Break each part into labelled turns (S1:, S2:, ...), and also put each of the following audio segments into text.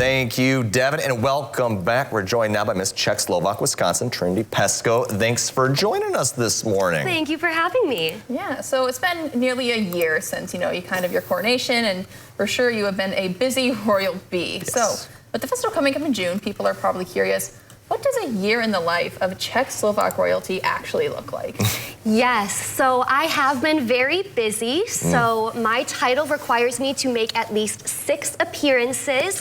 S1: Thank you, Devin, and welcome back. We're joined now by Miss Czech, Slovak, Wisconsin, Trinity Pesco. Thanks for joining us this morning.
S2: Thank you for having me.
S3: Yeah, so it's been nearly a year since, your coronation, and for sure you have been a busy royal bee.
S1: Yes.
S3: So with the festival coming up in June, people are probably curious, what does a year in the life of Czech Slovak royalty actually look like?
S2: Yes, so I have been very busy. So my title requires me to make at least 6 appearances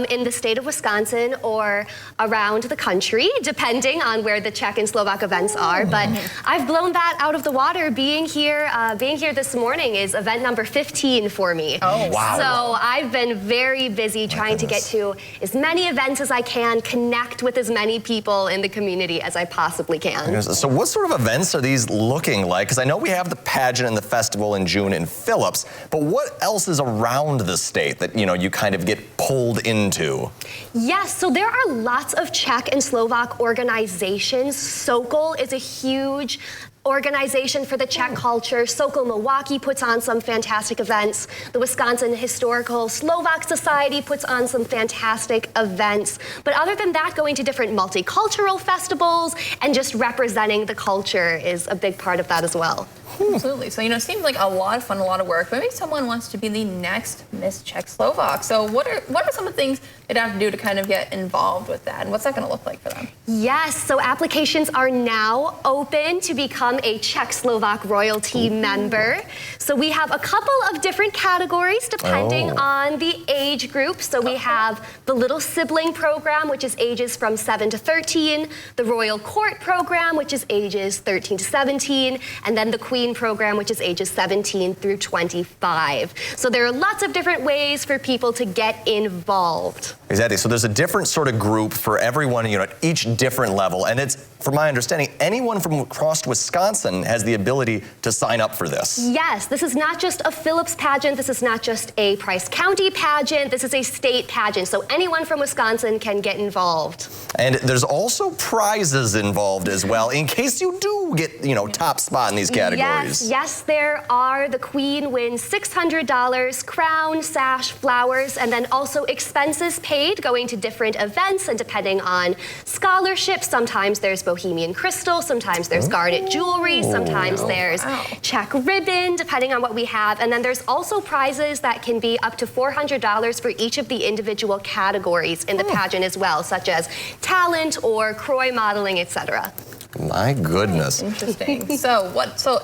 S2: in the state of Wisconsin or around the country, depending on where the Czech and Slovak events are. But I've blown that out of the water. Being here this morning is event number 15 for me.
S3: Oh, wow.
S2: So I've been very busy trying to get to as many events as I can, connect with as many people in the community as I possibly can.
S1: So what sort of events are these looking like? Because I know we have the pageant and the festival in June in Phillips, but what else is around the state that, you kind of get pulled into?
S2: Yes, so there are lots of Czech and Slovak organizations. Sokol is a huge organization for the Czech culture. Sokol Milwaukee puts on some fantastic events. The Wisconsin Historical Slovak Society puts on some fantastic events. But other than that, going to different multicultural festivals and just representing the culture is a big part of that as well.
S3: Absolutely. So, it seems like a lot of fun, a lot of work. Maybe someone wants to be the next Miss Czech Slovak. So what are some of the things they'd have to do to kind of get involved with that? And what's that going to look like for them?
S2: Yes, so applications are now open to become a Czech Slovak royalty member. So we have a couple of different categories depending on the age group. So we have the little sibling program, which is ages from 7 to 13, the Royal Court program, which is ages 13 to 17, and then the Queen program, which is ages 17 through 25. So there are lots of different ways for people to get involved.
S1: Exactly. So there's a different sort of group for everyone, at each different level. And it's, from my understanding, anyone from across Wisconsin has the ability to sign up for this.
S2: Yes, this is not just a Phillips pageant. This is not just a Price County pageant. This is a state pageant. So anyone from Wisconsin can get involved.
S1: And there's also prizes involved as well, in case you do get, top spot in these categories.
S2: Yes, there are. The Queen wins $600, crown, sash, flowers, and then also expenses paid going to different events, and depending on scholarships, sometimes there's Bohemian crystal, sometimes there's garnet jewelry, sometimes there's Czech ribbon, depending on what we have. And then there's also prizes that can be up to $400 for each of the individual categories in the pageant as well, such as talent or Croy modeling, etc.
S1: My goodness.
S3: Interesting. So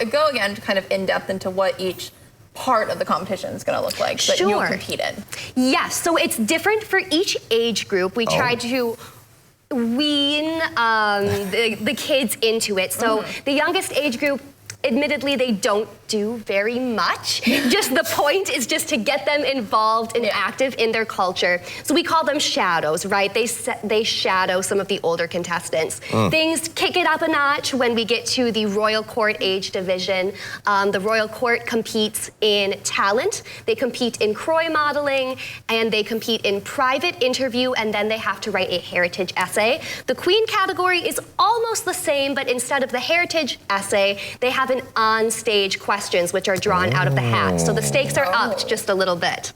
S3: go again kind of in depth into what each part of the competition is going to look like that you'll compete in.
S2: Yes, so it's different for each age group. We try to wean the kids into it. So the youngest age group, admittedly, they don't do very much. Just the point is just to get them involved and active in their culture. So we call them shadows, right? They shadow some of the older contestants. Things kick it up a notch when we get to the Royal Court age division. The Royal Court competes in talent, they compete in Croy modeling, and they compete in private interview, and then they have to write a heritage essay. The Queen category is almost the same, but instead of the heritage essay, they have an on-stage questions which are drawn out of the hat. So the stakes are upped just a little bit.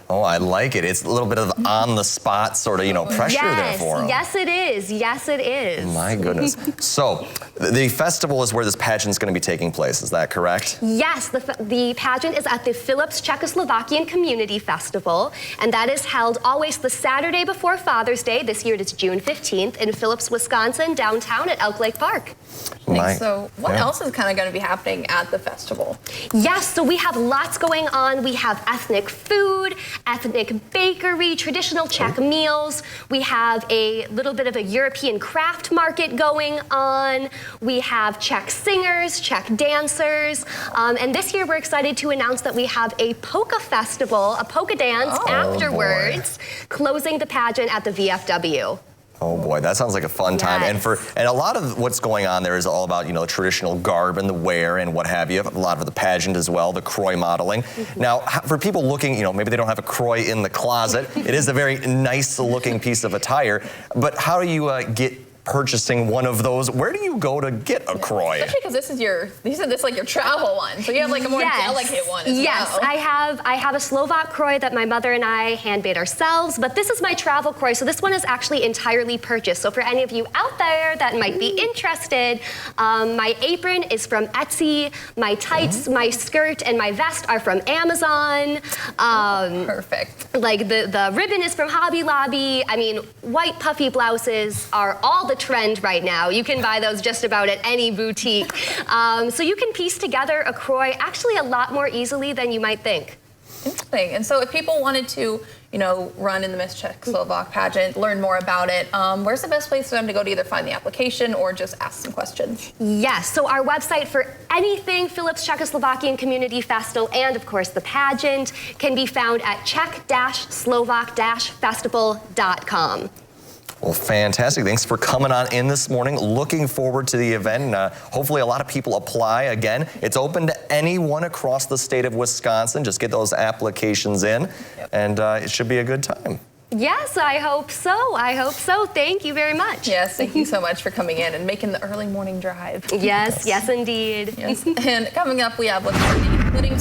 S1: Oh, I like it. It's a little bit of on-the-spot sort of, pressure there for them.
S2: Yes, it is. Yes, it is.
S1: My goodness. So the festival is where this pageant is going to be taking place. Is that correct?
S2: Yes, the pageant is at the Phillips Czechoslovakian Community Festival, and that is held always the Saturday before Father's Day. This year it is June 15th in Phillips, Wisconsin, downtown at Elk Lake Park.
S3: So what else is kind of going to be happening at the festival?
S2: Yes, so we have lots going on. We have ethnic food, ethnic bakery, traditional Czech meals. We have a little bit of a European craft market going on. We have Czech singers, Czech dancers. And this year we're excited to announce that we have a polka festival, a polka dance afterwards, closing the pageant at the VFW.
S1: Oh boy, that sounds like a fun time. And a lot of what's going on there is all about, the traditional garb and the wear and what have you. A lot of the pageant as well, the Croy modeling. Now, for people looking, maybe they don't have a Croy in the closet. It is a very nice looking piece of attire. But how do you get purchasing one of those. Where do you go to get a Croy?
S3: Especially because this is your travel one, so you have like a more delicate one as well.
S2: I have a Slovak Croy that my mother and I handmade ourselves, but this is my travel Croy, so this one is actually entirely purchased. So for any of you out there that might be interested, my apron is from Etsy, my tights, my skirt, and my vest are from Amazon.
S3: Perfect.
S2: Like the ribbon is from Hobby Lobby. I mean, white puffy blouses are all the trend right now. You can buy those just about at any boutique. So you can piece together a Croy actually a lot more easily than you might think.
S3: Interesting. And so if people wanted to, run in the Miss Czech-Slovak pageant, learn more about it, where's the best place for them to go to either find the application or just ask some questions?
S2: Yes, so our website for anything Phillips Czechoslovakian Community Festival and, of course, the pageant can be found at czech-slovak-festival.com.
S1: Well, fantastic. Thanks for coming on in this morning. Looking forward to the event. Hopefully a lot of people apply. Again, it's open to anyone across the state of Wisconsin. Just get those applications in, and it should be a good time.
S2: Yes, I hope so. I hope so. Thank you very much.
S3: Yes, thank you so much for coming in and making the early morning drive.
S2: Yes, yes, indeed.
S3: Yes. And coming up, we have what's including